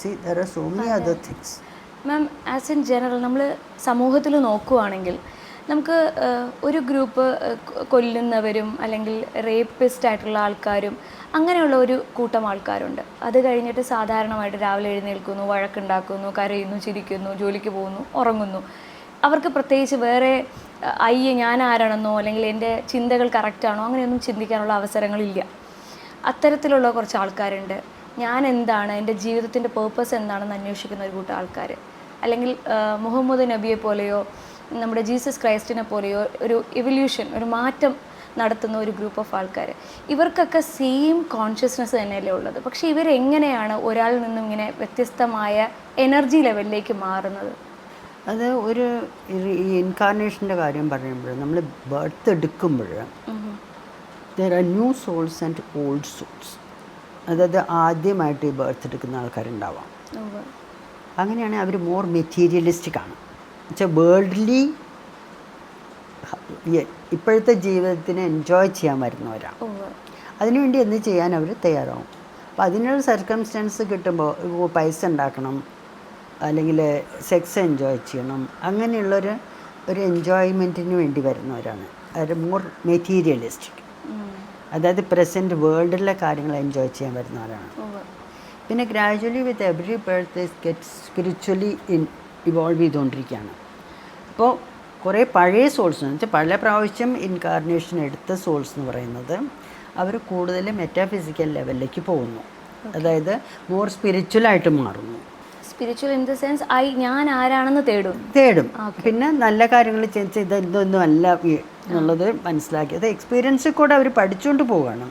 See there are so many other things. Ma'am, as in general നമ്മൾ സമൂഹത്തിൽ നോക്കുകയാണെങ്കിൽ നമുക്ക് ഒരു ഗ്രൂപ്പ് കൊല്ലുന്നവരും അല്ലെങ്കിൽ റേപ്പിസ്റ്റ് ആയിട്ടുള്ള ആൾക്കാരും അങ്ങനെയുള്ള ഒരു കൂട്ടം ആൾക്കാരുണ്ട്. അത് കഴിഞ്ഞിട്ട് സാധാരണമായിട്ട് രാവിലെ എഴുന്നേൽക്കുന്നു, വഴക്കുണ്ടാക്കുന്നു, കരയുന്നു, ചിരിക്കുന്നു, ജോലിക്ക് പോകുന്നു, ഉറങ്ങുന്നു. അവർക്ക് പ്രത്യേകിച്ച് വേറെ ഞാൻ ആരാണെന്നോ അല്ലെങ്കിൽ എൻ്റെ ചിന്തകൾ കറക്റ്റാണോ അങ്ങനെയൊന്നും ചിന്തിക്കാനുള്ള അവസരങ്ങളില്ല. അത്തരത്തിലുള്ള കുറച്ച് ആൾക്കാരുണ്ട്. ഞാൻ എന്താണ്, എൻ്റെ ജീവിതത്തിൻ്റെ പേർപ്പസ് എന്താണെന്ന് അന്വേഷിക്കുന്ന ഒരു കൂട്ടം ആൾക്കാർ. അല്ലെങ്കിൽ മുഹമ്മദ് നബിയെ പോലെയോ നമ്മുടെ ജീസസ് ക്രൈസ്റ്റിനെ പോലെയോ ഒരു എവല്യൂഷൻ, ഒരു മാറ്റം നടത്തുന്ന ഒരു ഗ്രൂപ്പ് ഓഫ് ആൾക്കാർ. ഇവർക്കൊക്കെ സെയിം കോൺഷ്യസ്നെസ് തന്നെയല്ലേ ഉള്ളത്. പക്ഷേ ഇവരെങ്ങനെയാണ് ഒരാളിൽ നിന്നും ഇങ്ങനെ വ്യത്യസ്തമായ എനർജി ലെവലിലേക്ക് മാറുന്നത്? അത് ഒരു ഈ ഇൻകാർണേഷൻ്റെ കാര്യം പറയുമ്പോൾ നമ്മൾ ബർത്ത് എടുക്കുമ്പോൾ there are new souls and old souls. അതായത് ആദ്യമായിട്ട് ഈ ബർത്ത് എടുക്കുന്ന ആൾക്കാരുണ്ടാവാം. അങ്ങനെയാണെങ്കിൽ അവർ മോർ മെറ്റീരിയലിസ്റ്റിക് ആണ്. എന്നുവെച്ചാൽ വേൾഡ്ലി ഇപ്പോഴത്തെ ജീവിതത്തിന് എൻജോയ് ചെയ്യാൻ വരുന്നവരാണ്. അതിനുവേണ്ടി എന്ത് ചെയ്യാൻ അവർ തയ്യാറാവും. അപ്പോൾ അതിനൊരു സർക്കംസ്റ്റൻസ് കിട്ടുമ്പോൾ പൈസ ഉണ്ടാക്കണം, അല്ലെങ്കിൽ സെക്സ് എൻജോയ് ചെയ്യണം, അങ്ങനെയുള്ളൊരു എൻജോയ്മെൻറ്റിന് വേണ്ടി വരുന്നവരാണ്. അവർ മോർ മെറ്റീരിയലിസ്റ്റിക്. അതായത് പ്രസൻറ്റ് വേൾഡിലെ കാര്യങ്ങൾ എൻജോയ് ചെയ്യാൻ വരുന്നവരാണ്. പിന്നെ gradually with every birth get spiritually evolve ചെയ്തുകൊണ്ടിരിക്കുകയാണ്. അപ്പോൾ കുറേ പഴയ സോൾസ് എന്ന് വെച്ചാൽ പല പ്രാവശ്യം ഇൻകാർണേഷൻ എടുത്ത സോൾസ് എന്ന് പറയുന്നത് അവർ കൂടുതൽ മെറ്റാഫിസിക്കൽ ലെവലിലേക്ക് പോകുന്നു. അതായത് മോർ സ്പിരിച്വലായിട്ട് മാറുന്നു. സ്പിരിച്വൽ ഇൻ ദ സെൻസ് ഞാൻ ആരാണെന്ന് തേടും. പിന്നെ നല്ല കാര്യങ്ങൾ ചെയ്ത് ഇതൊന്നും അല്ല എന്നുള്ളത് മനസ്സിലാക്കി അത് എക്സ്പീരിയൻസിൽ കൂടെ അവർ പഠിച്ചുകൊണ്ട് പോവുകയാണ്.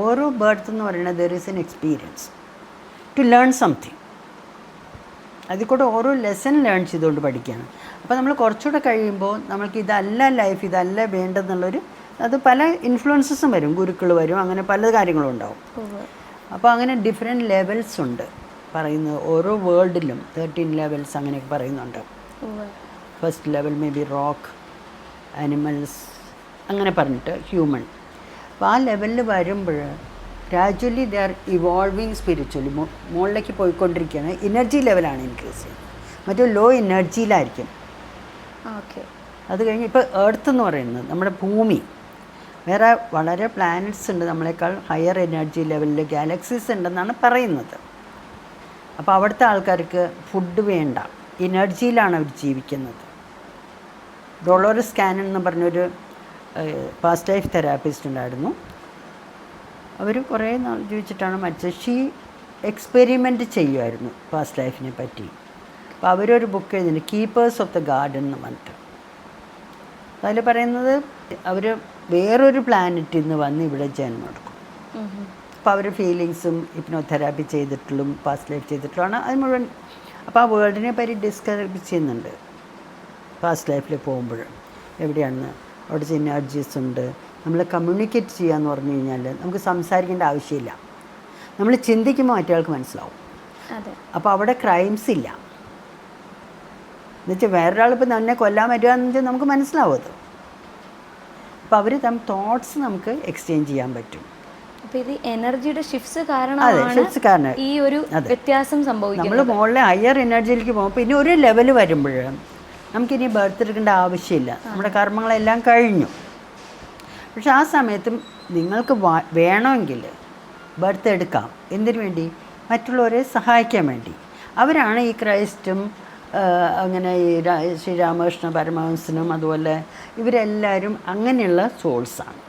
ഓരോ ബർത്ത് എന്ന് പറയുന്നത് there is an experience to learn something. അതിൽ കൂടെ ഓരോ ലെസൺ ലേൺ ചെയ്തുകൊണ്ട് പഠിക്കുകയാണ്. അപ്പോൾ നമ്മൾ കുറച്ചുകൂടെ കഴിയുമ്പോൾ നമ്മൾക്ക് ഇതല്ല ലൈഫ്, ഇതല്ല വേണ്ടെന്നുള്ളൊരു അത് പല ഇൻഫ്ലുവൻസസും വരും, ഗുരുക്കൾ വരും, അങ്ങനെ പല കാര്യങ്ങളും ഉണ്ടാവും. അപ്പോൾ അങ്ങനെ ഡിഫറെൻറ്റ് ലെവൽസ് ഉണ്ട് പറയുന്നത്. ഓരോ വേൾഡിലും 13 ലെവൽസ് അങ്ങനെയൊക്കെ പറയുന്നുണ്ട്. First level may be rock, animals, അങ്ങനെ പറഞ്ഞിട്ട് ഹ്യൂമൻ. അപ്പോൾ ആ ലെവലിൽ വരുമ്പോൾ gradually they are evolving spiritually, മുകളിലേക്ക് പോയിക്കൊണ്ടിരിക്കുകയാണ്. എനർജി ലെവലാണ് ഇൻക്രീസ് ചെയ്യുന്നത്. മറ്റേ ലോ എനർജിയിലായിരിക്കും. ഓക്കെ. അത് കഴിഞ്ഞ് ഇപ്പോൾ എർത്ത് എന്ന് പറയുന്നത് നമ്മുടെ ഭൂമി, വേറെ വളരെ പ്ലാനറ്റ്സ് ഉണ്ട് നമ്മളെക്കാൾ ഹയർ എനർജി ലെവലിൽ, ഗാലക്സീസ് ഉണ്ടെന്നാണ് പറയുന്നത്. അപ്പോൾ അവിടുത്തെ ആൾക്കാർക്ക് ഫുഡ് വേണ്ട, എനർജിയിലാണ് അവർ ജീവിക്കുന്നത്. ഡോളോറസ് കാനൻ എന്ന് പറഞ്ഞൊരു പാസ്റ്റ് ലൈഫ് തെറാപ്പിസ്റ്റ് ഉണ്ടായിരുന്നു. അവർ കുറേ നാൾ ജീവിച്ചിട്ടാണ് മരിച്ചത്. ഷീ എക്സ്പെരിമെൻറ്റ് ചെയ്യുമായിരുന്നു പാസ്റ്റ് ലൈഫിനെ പറ്റി. അപ്പോൾ അവരൊരു ബുക്ക് എഴുതിയിട്ടുണ്ട്, കീപ്പേഴ്സ് ഓഫ് ദ ഗാർഡൻ എന്ന് പറഞ്ഞിട്ട്. അതിൽ പറയുന്നത് അവർ വേറൊരു പ്ലാനറ്റിൽ നിന്ന് വന്ന് ഇവിടെ ജന്മം എടുക്കും. അപ്പോൾ അവർ ഫീലിങ്സും ഹിപ്നോതെറാപ്പി ചെയ്തിട്ടുള്ളതും പാസ്റ്റ് ലൈഫ് ചെയ്തിട്ടുള്ളതാണ് അത് മുഴുവൻ. അപ്പോൾ ആ വേൾഡിനെ പറ്റി ഡിസ്ക്രൈബ് ചെയ്യുന്നുണ്ട് പാസ്റ്റ് ലൈഫിൽ പോകുമ്പോൾ. എവിടെയാണ് അവിടെ എനർജീസ് ഉണ്ട്. നമ്മൾ കമ്മ്യൂണിക്കേറ്റ് ചെയ്യാന്ന് പറഞ്ഞു കഴിഞ്ഞാൽ നമുക്ക് സംസാരിക്കേണ്ട ആവശ്യമില്ല. നമ്മൾ ചിന്തിക്കുമ്പോൾ മറ്റേയാൾക്ക് മനസ്സിലാവും. അപ്പോൾ അവിടെ ക്രൈംസ് ഇല്ല. എന്നുവെച്ചാൽ വേറൊരാളിപ്പോൾ തന്നെ കൊല്ലാൻ പറ്റുകയെന്ന് വെച്ചാൽ നമുക്ക് മനസ്സിലാവും അത്. അപ്പോൾ അവർ തോട്ട്സ് നമുക്ക് എക്സ്ചേഞ്ച് ചെയ്യാൻ പറ്റും. അപ്പോൾ ഇത് എനർജിയുടെ ഷിഫ്റ്റ്സ് കാരണം ഈ ഒരു വ്യത്യാസം സംഭവിക്കും. നമ്മൾ മുകളിലെ ഹയർ എനർജിയിലേക്ക് പോകുമ്പോൾ പിന്നെ ഒരു ലെവൽ വരുമ്പോൾ നമുക്കിനി ബർത്ത് എടുക്കേണ്ട ആവശ്യമില്ല. നമ്മുടെ കർമ്മങ്ങളെല്ലാം കഴിഞ്ഞു. പക്ഷെ ആ സമയത്തും നിങ്ങൾക്ക് വേണമെങ്കിൽ ബർത്ത് എടുക്കാം. എന്തിനു വേണ്ടി? മറ്റുള്ളവരെ സഹായിക്കാൻ വേണ്ടി. അവരാണ് ഈ ക്രൈസ്റ്റും അങ്ങനെ ഈ ശ്രീരാമകൃഷ്ണ പരമഹംസനും അതുപോലെ ഇവരെല്ലാവരും അങ്ങനെയുള്ള സോൾസാണ്.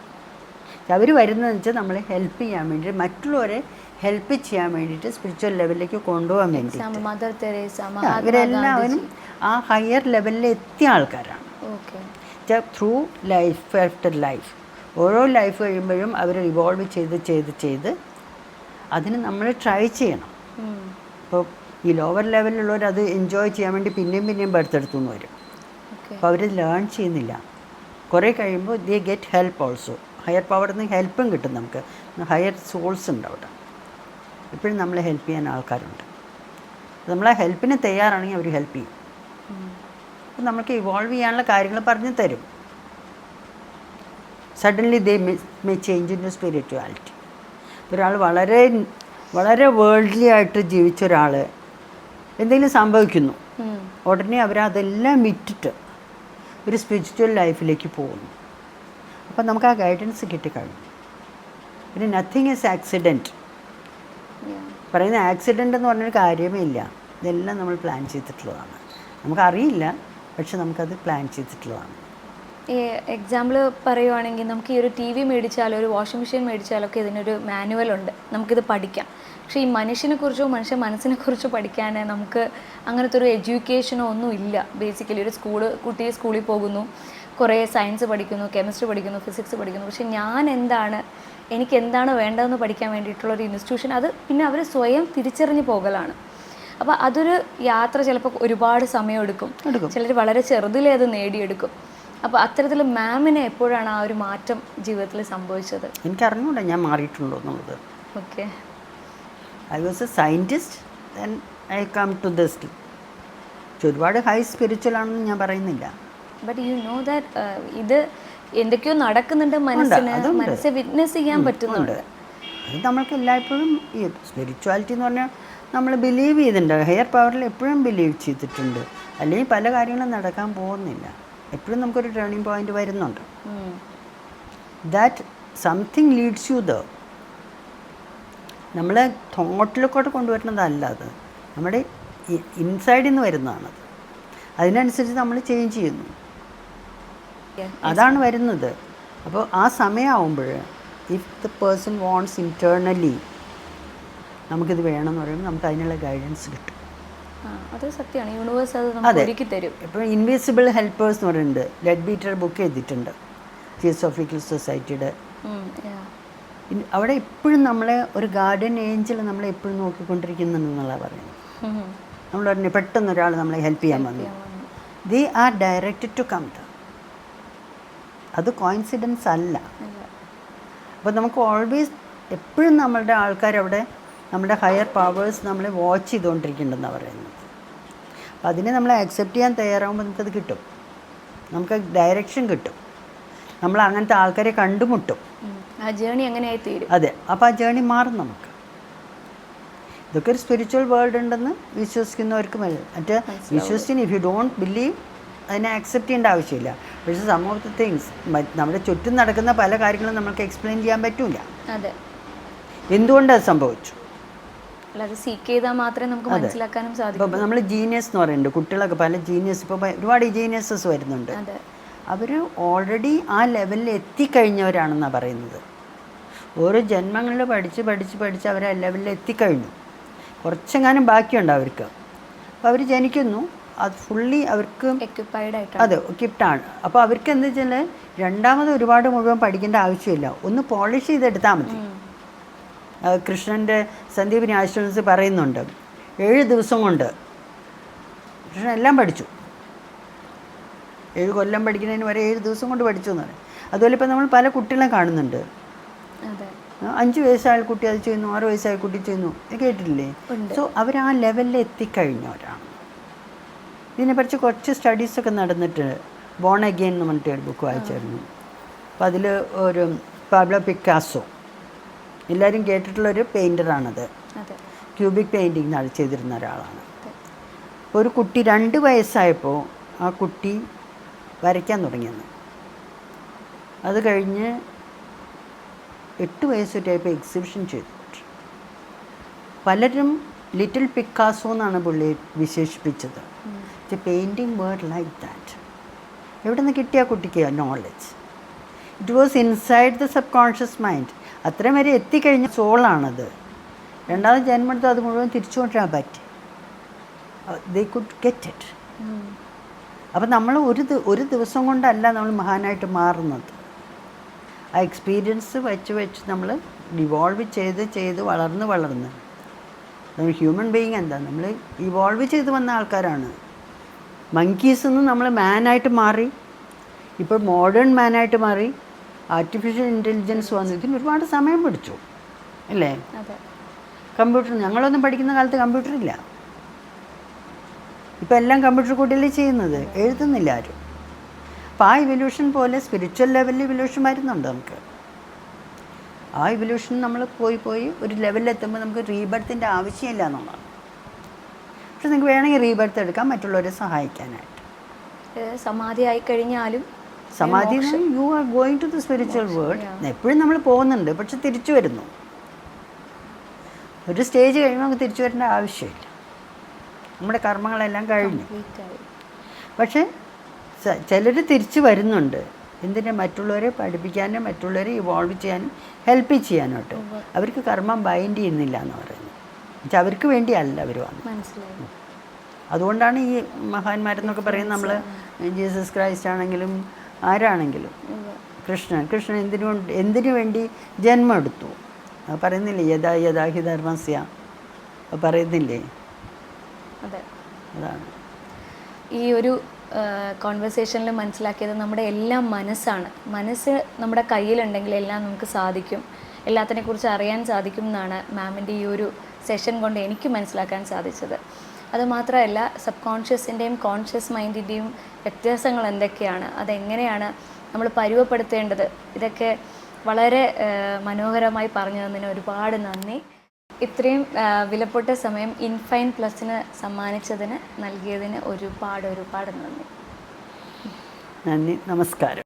അവർ വരുന്നതെന്ന് വെച്ചാൽ നമ്മളെ ഹെൽപ്പ് ചെയ്യാൻ വേണ്ടി, മറ്റുള്ളവരെ ഹെൽപ്പ് ചെയ്യാൻ വേണ്ടിയിട്ട് സ്പിരിച്വൽ ലെവലിലേക്ക് കൊണ്ടുപോകാൻ വേണ്ടി. മദർ തെരേസ, ഇവരെല്ലാവരും ആ ഹയർ ലെവലിൽ എത്തിയ ആൾക്കാരാണ്. ത്രൂ ലൈഫ് ആഫ്റ്റർ ലൈഫ്, ഓരോ ലൈഫ് കഴിയുമ്പോഴും അവർ റിവോൾവ് ചെയ്ത് അതിന് നമ്മൾ ട്രൈ ചെയ്യണം. ഇപ്പോൾ ഈ ലോവർ ലെവലിലുള്ളവർ അത് എൻജോയ് ചെയ്യാൻ വേണ്ടി പിന്നെയും ബർത്ത് എടുത്തു എന്ന് വരും. അപ്പോൾ അവർ ലേൺ ചെയ്യുന്നില്ല. കുറേ കഴിയുമ്പോൾ they get help also. Higher പവറിൽ നിന്ന് ഹെൽപ്പും കിട്ടും. നമുക്ക് ഹയർ സോൾസ് ഉണ്ട് അവിടെ. എപ്പോഴും നമ്മളെ ഹെൽപ്പ് ചെയ്യാൻ ആൾക്കാരുണ്ട്. നമ്മളെ ഹെൽപ്പിന് തയ്യാറാണെങ്കിൽ അവർ ഹെൽപ്പ് ചെയ്യും. അപ്പോൾ നമുക്ക് ഇവോൾവ് ചെയ്യാനുള്ള കാര്യങ്ങൾ പറഞ്ഞു തരും. Suddenly they may change into spirituality. ഒരാൾ വളരെ വളരെ വേൾഡ്ലി ആയിട്ട് ജീവിച്ച ഒരാൾ എന്തെങ്കിലും സംഭവിക്കുന്നു, ഉടനെ അവരതെല്ലാം വിറ്റിട്ട് ഒരു സ്പിരിച്വൽ ലൈഫിലേക്ക് പോകുന്നു. അപ്പം നമുക്ക് ആ ഗൈഡൻസ് കിട്ടിക്കഴിഞ്ഞു. പിന്നെ നത്തിങ് ഈസ് ആക്സിഡൻറ്റ്. പറയുന്ന ആക്സിഡൻ്റ് എന്ന് പറഞ്ഞൊരു കാര്യമേ ഇല്ല. ഇതെല്ലാം നമ്മൾ പ്ലാൻ ചെയ്തിട്ടുള്ളതാണ്. നമുക്കറിയില്ല, പക്ഷെ നമുക്കത് പ്ലാൻ ചെയ്തിട്ടുള്ളതാണ്. എക്സാമ്പിൾ പറയുവാണെങ്കിൽ നമുക്ക് ഈ ഒരു ടി വി മേടിച്ചാലോ ഒരു വാഷിംഗ് മെഷീൻ മേടിച്ചാലൊക്കെ ഇതിനൊരു മാനുവലുണ്ട്, നമുക്കിത് പഠിക്കാം. പക്ഷേ ഈ മനുഷ്യനെക്കുറിച്ചോ മനുഷ്യ മനസ്സിനെക്കുറിച്ചോ പഠിക്കാൻ നമുക്ക് അങ്ങനത്തെ ഒരു എഡ്യൂക്കേഷനോ ഒന്നും ഇല്ല. ബേസിക്കലി ഒരു കുട്ടി സ്കൂളിൽ പോകുന്നു, കുറേ സയൻസ് പഠിക്കുന്നു, കെമിസ്ട്രി പഠിക്കുന്നു, ഫിസിക്സ് പഠിക്കുന്നു. പക്ഷേ എനിക്ക് എന്താണ് വേണ്ടതെന്ന് പഠിക്കാൻ വേണ്ടിയിട്ടുള്ളൊരു ഇൻസ്റ്റിറ്റ്യൂഷൻ, അത് പിന്നെ അവർ സ്വയം തിരിച്ചറിഞ്ഞ് പോകലാണ്. അപ്പോൾ അതൊരു യാത്ര ചിലപ്പോൾ ഒരുപാട് സമയമെടുക്കും. ചിലർ വളരെ ചെറുതിലേ അത് നേടിയെടുക്കും. അപ്പോൾ അത്തരത്തിൽ മാമിന് എപ്പോഴാണ് ആ ഒരു മാറ്റം ജീവിതത്തിൽ സംഭവിച്ചത്? എനിക്കറിഞ്ഞൂടാ ഞാൻ മാറിയിട്ടുണ്ടോ എന്നുള്ളത്. Okay. I was a scientist, then I come to this. ഒരുപാട് ഹൈ സ്പിരിച്വൽ ആണെന്ന് ഞാൻ പറയുന്നില്ല. ബട്ട് യു നോ ദാറ്റ് ഇത് എന്തൊക്കെയോ നടക്കുന്നുണ്ട്, മനസ്സെ വിറ്റ്നസ് ചെയ്യാൻ പറ്റുന്നുണ്ട്. അത് നമ്മൾക്ക് എല്ലായ്പ്പോഴും ഈ സ്പിരിച്വാലിറ്റി എന്ന് പറഞ്ഞാൽ നമ്മൾ ബിലീവ് ചെയ്തിട്ടുണ്ട്. ഹയർ പവറിൽ എപ്പോഴും ബിലീവ് ചെയ്തിട്ടുണ്ട്. അല്ലെങ്കിൽ പല കാര്യങ്ങളും നടക്കാൻ പോകുന്നില്ല. എപ്പോഴും നമുക്കൊരു ടേണിംഗ് പോയിന്റ് വരുന്നുണ്ട്. That something Leeds you the. നമ്മളെ തോട്ടിലേക്കോട്ട് കൊണ്ടുവരുന്നതല്ല അത്, നമ്മുടെ ഇൻസൈഡിൽ നിന്ന് വരുന്നതാണത്. അതിനനുസരിച്ച് നമ്മൾ ചേഞ്ച് ചെയ്യുന്നു, അതാണ് വരുന്നത്. അപ്പോൾ ആ സമയമാകുമ്പോൾ if the person wants internally നമുക്കിത് വേണമെന്ന് പറയുമ്പോൾ നമുക്ക് അതിനുള്ള ഗൈഡൻസ് കിട്ടും. അത് സത്യമാണ്. യൂണിവേഴ്സ് അത് നമുക്ക് ഒരുക്കി തരും. ഇപ്പോൾ ഇൻവിസിബിൾ ഹെൽപ്പേഴ്സ് എന്ന് പറയുന്നുണ്ട്. ലെഡ് ബീറ്റർ ബുക്ക് ചെയ്തിട്ടുണ്ട് തിയോസോഫിക്കൽ സൊസൈറ്റിയുടെ. അവിടെ എപ്പോഴും നമ്മളെ ഒരു ഗാർഡൻ ഏഞ്ചൽ നമ്മളെ എപ്പോഴും നോക്കിക്കൊണ്ടിരിക്കുന്നുണ്ടെന്നുള്ളതാണ് പറയുന്നത്. നമ്മൾ പറഞ്ഞു പെട്ടെന്ന് ഒരാൾ നമ്മളെ ഹെൽപ്പ് ചെയ്യാൻ വന്നു. They are directed to come. അത് കോയിൻസിഡൻസ് അല്ല. അപ്പോൾ നമുക്ക് ഓൾവേസ് എപ്പോഴും നമ്മളുടെ ആൾക്കാരവിടെ, നമ്മുടെ ഹയർ പവേഴ്സ് നമ്മളെ വാച്ച് ചെയ്തുകൊണ്ടിരിക്കുന്നുണ്ടെന്നാണ് പറയുന്നത്. അപ്പം അതിനെ നമ്മൾ ആക്സെപ്റ്റ് ചെയ്യാൻ തയ്യാറാകുമ്പോൾ നമുക്കത് കിട്ടും. നമുക്ക് ഡയറക്ഷൻ കിട്ടും. നമ്മൾ അങ്ങനത്തെ ആൾക്കാരെ കണ്ടുമുട്ടും. ആ ജേണി അങ്ങനെയായി തീരും. അതെ, അപ്പോൾ ആ ജേണി മാറും നമുക്ക്. ഇതൊക്കെ ഒരു സ്പിരിച്വൽ വേൾഡ് ഉണ്ടെന്ന് വിശ്വസിക്കുന്നവർക്ക് മറ്റേ വിശ്വസിക്കുന്ന ഇഫ് യു ഡോണ്ട് ബിലീവ് അതിനെ അക്സെപ്റ്റ് ചെയ്യേണ്ട ആവശ്യമില്ല. പക്ഷേ സം ഓഫ് ദി തിങ്സ് നമ്മുടെ ചുറ്റും നടക്കുന്ന പല കാര്യങ്ങളും നമുക്ക് എക്സ്പ്ലെയിൻ ചെയ്യാൻ പറ്റില്ല. അതെ, എന്തുകൊണ്ട് അത് സംഭവിച്ചു. വളരെ സീക്ക് ചെയ്താൽ മാത്രമേ നമുക്ക് മനസ്സിലാക്കാനും സാധിക്കൂ. ഇപ്പോൾ നമ്മൾ ജീനിയസ് എന്ന് പറയുന്നുണ്ട്, കുട്ടികളൊക്കെ പല ജീനിയസ്, ഇപ്പോൾ ഒരുപാട് ജീനിയസസ് വരുന്നുണ്ട്. അവർ ഓൾറെഡി ആ ലെവലിൽ എത്തിക്കഴിഞ്ഞവരാണെന്നാണ് പറയുന്നത്. ഓരോ ജന്മങ്ങളിൽ പഠിച്ച് പഠിച്ച് പഠിച്ച് അവർ ആ ലെവലിൽ എത്തിക്കഴിഞ്ഞു. കുറച്ചെങ്ങാനും ബാക്കിയുണ്ട് അവർക്ക്. അപ്പോൾ അവർ ജനിക്കുന്നു, അത് ഫുള്ളി അവർക്ക് എക്യുപ്പൈഡ് ആയിട്ട്, അതെ, എക്യുപ്ഡാണ്. അപ്പോൾ അവർക്ക് എന്താ വെച്ചാൽ രണ്ടാമത് ഒരുപാട് മുഴുവൻ പഠിക്കേണ്ട ആവശ്യമില്ല, ഒന്ന് പോളിഷ് ചെയ്തെടുത്താൽ മതി. കൃഷ്ണൻ്റെ സന്ദീപിനി ആശ്രമത്തിൽ പറയുന്നുണ്ട് 7 ദിവസം കൊണ്ട് കൃഷ്ണൻ എല്ലാം പഠിച്ചു. 7 കൊല്ലം പഠിക്കുന്നതിന് വരെ 7 ദിവസം കൊണ്ട് പഠിച്ചു എന്ന് പറയും. അതുപോലെ ഇപ്പോൾ നമ്മൾ പല കുട്ടികളെ കാണുന്നുണ്ട്. 5 വയസ്സായ കുട്ടി അത് ചെയ്യുന്നു, 6 വയസ്സായ കുട്ടി ചെയ്യുന്നു, കേട്ടിട്ടില്ലേ? സോ അവർ ആ ലെവലിൽ എത്തിക്കഴിഞ്ഞവരാണ്. ഇതിനെക്കുറിച്ച് കുറച്ച് സ്റ്റഡീസൊക്കെ നടന്നിട്ട് ബോൺ അഗെയിൻ എന്ന് പറഞ്ഞിട്ട് ഒരു ബുക്ക് വായിച്ചായിരുന്നു. അപ്പോൾ അതിൽ ഒരു പാബ്ലോ പിക്കാസോ, എല്ലാവരും കേട്ടിട്ടുള്ളൊരു പെയിൻറ്ററാണത്. ക്യൂബിക് പെയിൻറ്റിങ് ചെയ്തിരുന്ന ഒരാളാണ്. ഒരു കുട്ടി 2 വയസ്സായപ്പോൾ ആ കുട്ടി വരയ്ക്കാൻ തുടങ്ങിയെന്ന്. അത് കഴിഞ്ഞ് 8 വയസ്സൊറ്റായപ്പോൾ എക്സിബിഷൻ ചെയ്തു. പലരും ലിറ്റിൽ പിക്കാസോ എന്നാണ് പുള്ളി വിശേഷിപ്പിച്ചത്. Painting word like that. എവിടെ നിന്ന് കിട്ടിയ കുട്ടിക്ക് knowledge? It was inside the sub conscious mind. അത്രയും വരെ എത്തിക്കഴിഞ്ഞ സോളാണത്. രണ്ടാമത് ജന്മെടുത്ത് അത് മുഴുവൻ തിരിച്ചു കൊണ്ടുവരാൻ പറ്റി. They could get it. അപ്പം നമ്മൾ ഒരു ദിവസം കൊണ്ടല്ല നമ്മൾ മഹാനായിട്ട് മാറുന്നത്. ആ എക്സ്പീരിയൻസ് വെച്ച് നമ്മൾ ഇവോൾവ് ചെയ്ത് വളർന്ന് നമ്മൾ ഹ്യൂമൻ ബീയിങ് എന്താ, നമ്മൾ ഇവോൾവ് ചെയ്ത് വന്ന ആൾക്കാരാണ്. മങ്കീസിൽ നിന്ന് നമ്മൾ മാനായിട്ട് മാറി, ഇപ്പോൾ മോഡേൺ മാനായിട്ട് മാറി, ആർട്ടിഫിഷ്യൽ ഇൻ്റലിജൻസ് വന്നു. ഇതിന് ഒരുപാട് സമയം പിടിച്ചു അല്ലേ? കമ്പ്യൂട്ടർ, ഞങ്ങളൊന്നും പഠിക്കുന്ന കാലത്ത് കമ്പ്യൂട്ടറില്ല. ഇപ്പോൾ എല്ലാം കമ്പ്യൂട്ടർ കൂടിയല്ലേ ചെയ്യുന്നത്, എഴുതുന്നില്ല ആരും. അപ്പോൾ ആ ഇവല്യൂഷൻ പോലെ സ്പിരിച്വൽ ലെവലിൽ ഇവല്യൂഷൻ വരുന്നുണ്ട് നമുക്ക്. ആ ഇവല്യൂഷൻ നമ്മൾ പോയി ഒരു ലെവലിലെത്തുമ്പോൾ നമുക്ക് റീബർത്തിൻ്റെ ആവശ്യമില്ല എന്നുള്ളതാണ്. പക്ഷെ നിങ്ങൾക്ക് വേണമെങ്കിൽ റീബർത്ത് എടുക്കാം മറ്റുള്ളവരെ സഹായിക്കാനായിട്ട്. സമാധി ആയി കഴിഞ്ഞാലും സമാധി you are going to the spiritual world. എപ്പോഴും നമ്മൾ പോകുന്നുണ്ട്, പക്ഷെ തിരിച്ചു വരുന്നു. ഒരു സ്റ്റേജ് കഴിയുമ്പോൾ നമുക്ക് തിരിച്ചു വരേണ്ട ആവശ്യമില്ല. നമ്മുടെ കർമ്മങ്ങളെല്ലാം കഴിഞ്ഞു. പക്ഷെ ചിലർ തിരിച്ചു വരുന്നുണ്ട്. എന്തിനാ? മറ്റുള്ളവരെ പഠിപ്പിക്കാനും മറ്റുള്ളവരെ ഇവോൾവ് ചെയ്യാനും ഹെൽപ്പ് ചെയ്യാനോട്ട്. അവർക്ക് കർമ്മം ബൈൻഡ് ചെയ്യുന്നില്ല എന്ന് പറയുന്നത്. എന്നുവെച്ചാൽ അവർക്ക് വേണ്ടിയല്ല അവർ വന്നത്. അതുകൊണ്ടാണ് ഈ മഹാന്മാരെന്നൊക്കെ പറയുന്നത്. നമ്മൾ ജീസസ് ക്രൈസ്റ്റ് ആണെങ്കിലും ആരാണെങ്കിലും, കൃഷ്ണൻ എന്തിനു വേണ്ടി ജന്മം എടുത്തു പറയുന്നില്ലേ? യഥാ ഹി ധർമ്മസ്യ പറയുന്നില്ലേ? അതാണ് ഈ ഒരു കോൺവെർസേഷനിൽ മനസ്സിലാക്കിയത് നമ്മുടെ എല്ലാം മനസ്സാണ്. മനസ്സ് നമ്മുടെ കയ്യിലുണ്ടെങ്കിൽ എല്ലാം നമുക്ക് സാധിക്കും, എല്ലാത്തിനെക്കുറിച്ച് അറിയാൻ സാധിക്കും എന്നാണ് മാമിൻ്റെ ഈ ഒരു സെഷൻ കൊണ്ട് എനിക്ക് മനസ്സിലാക്കാൻ സാധിച്ചത്. അതുമാത്രമല്ല, സബ് കോൺഷ്യസിൻ്റെയും കോൺഷ്യസ് മൈൻഡിൻ്റെയും വ്യത്യാസങ്ങൾ എന്തൊക്കെയാണ്, അതെങ്ങനെയാണ് നമ്മൾ പരുവപ്പെടുത്തേണ്ടത്, ഇതൊക്കെ വളരെ മനോഹരമായി പറഞ്ഞു തന്നതിന് ഒരുപാട് നന്ദി. ഇത്രയും വിലപ്പെട്ട സമയം ഇൻഫൈൻ പ്ലസിന് സമ്മാനിച്ചതിന് നൽകിയതിന് ഒരുപാട് നന്ദി. നമസ്കാരം.